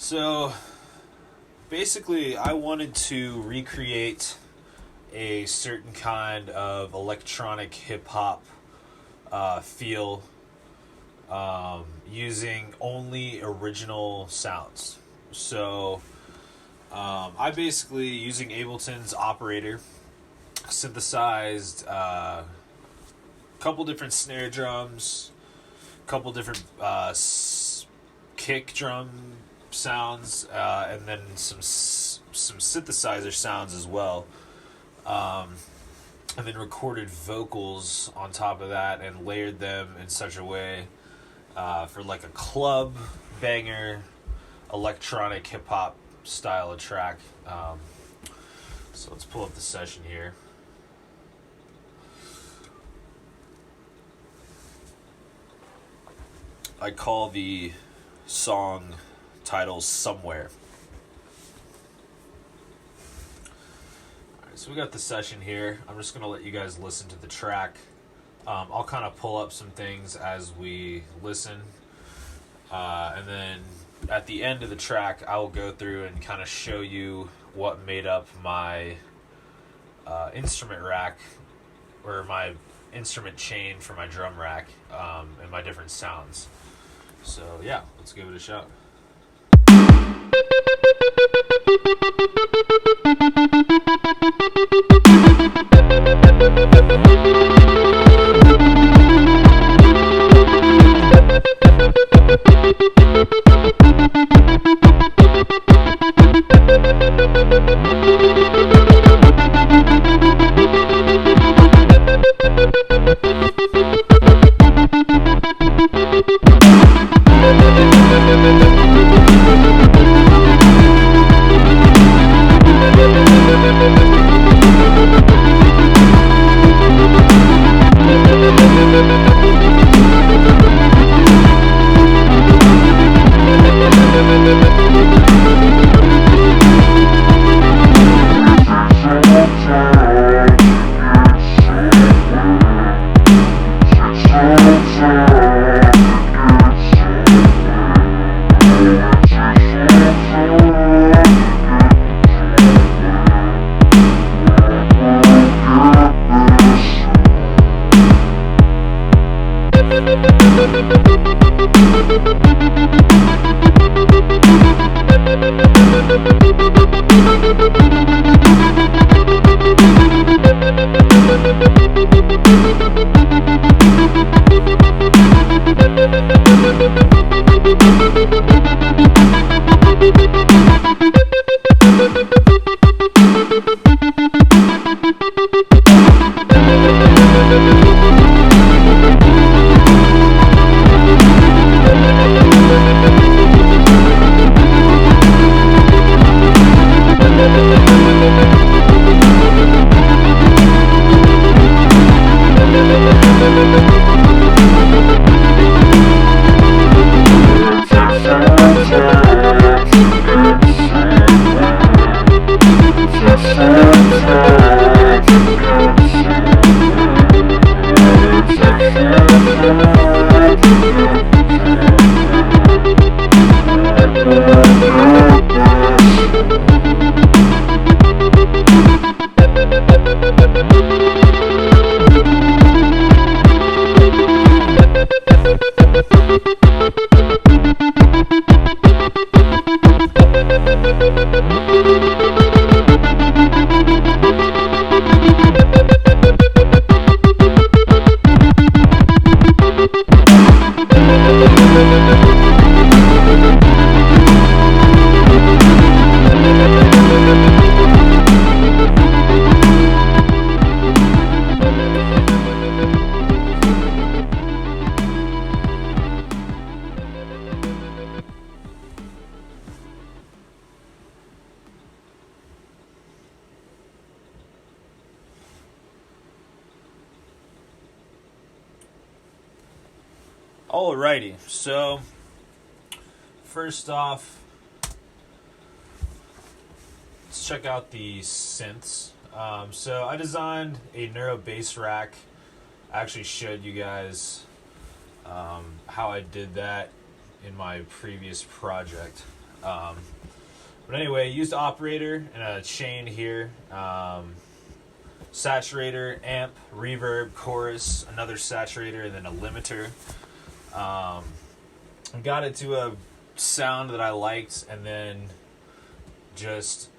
So basically, I wanted to recreate a certain kind of electronic hip hop feel using only original sounds. So I basically, using Ableton's operator, synthesized a couple different snare drums, couple different kick drum sounds, and then some synthesizer sounds as well. And then recorded vocals on top of that and layered them in such a way for like a club banger electronic hip hop style of track. So let's pull up the session here. I call the song title Somewhere. Alright, so we got the session here. I'm just going to let you guys listen to the track. I'll kind of pull up some things as we listen. And then at the end of the track, I will go through and kind of show you what made up my instrument rack, or my instrument chain for my drum rack, and my different sounds. So yeah, let's give it a shot. Alrighty, so first off, let's check out the synths. So I designed a neuro bass rack. I actually showed you guys how I did that in my previous project. But anyway, used operator and a chain here, saturator, amp, reverb, chorus, another saturator, and then a limiter. I got it to a sound that I liked, and then just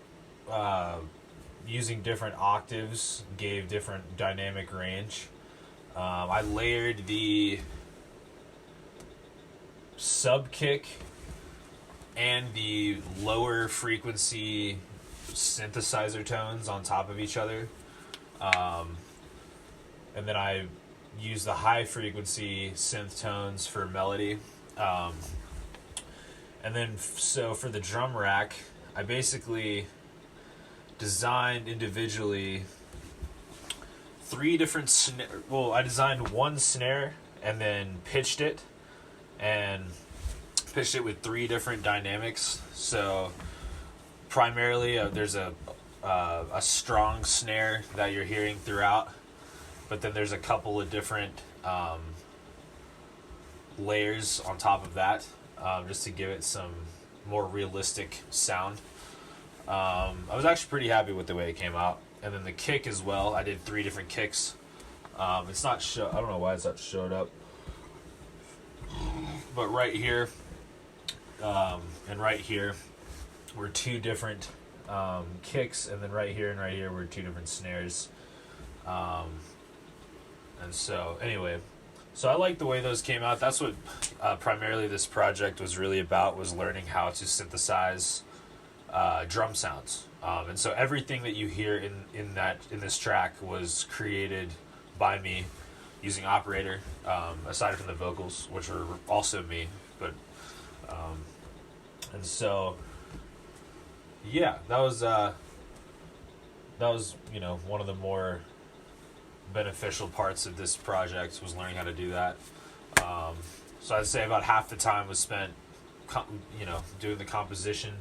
using different octaves gave different dynamic range. I layered the sub kick and the lower frequency synthesizer tones on top of each other. And then I use the high frequency synth tones for melody. And then, so for the drum rack, I basically designed individually three different I designed one snare and then pitched it with three different dynamics. So primarily there's a strong snare that you're hearing throughout, but then there's a couple of different layers on top of that, just to give it some more realistic sound. I was actually pretty happy with the way it came out. And then the kick as well, I did three different kicks. It's not I don't know why it's not showed up, but right here and right here were two different kicks, and then right here and right here were two different snares. And so anyway, so I like the way those came out. That's what primarily this project was really about, was learning how to synthesize drum sounds. And so everything that you hear in this track was created by me using operator, aside from the vocals, which were also me. But and so yeah, that was one of the more beneficial parts of this project, was learning how to do that. So I'd say about half the time was spent doing the composition,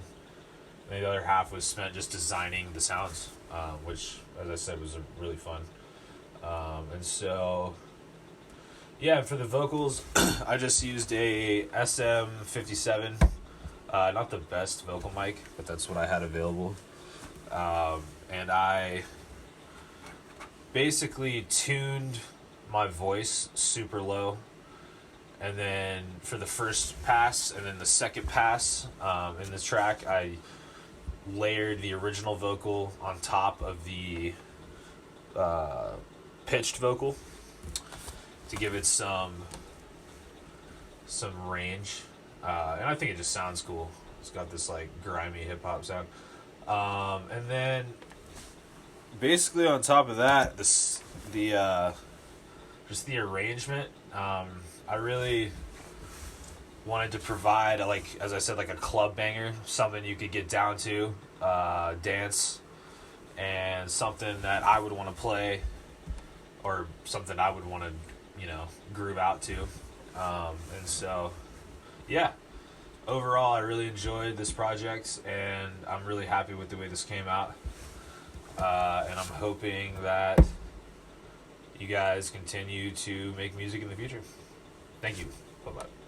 and the other half was spent just designing the sounds, which, as I said, was really fun. And so yeah, for the vocals I just used a SM57, not the best vocal mic, but that's what I had available. And I basically tuned my voice super low, and then for the first pass and then the second pass in this track, I layered the original vocal on top of the pitched vocal to give it some range, and I think it just sounds cool. It's got this like grimy hip hop sound, and then basically on top of that, just the arrangement. I really wanted to provide, as I said, like a club banger, something you could get down to, dance, and something that I would want to play, or something I would want to, groove out to. And so, yeah, overall, I really enjoyed this project, and I'm really happy with the way this came out. And I'm hoping that you guys continue to make music in the future. Thank you. Bye-bye.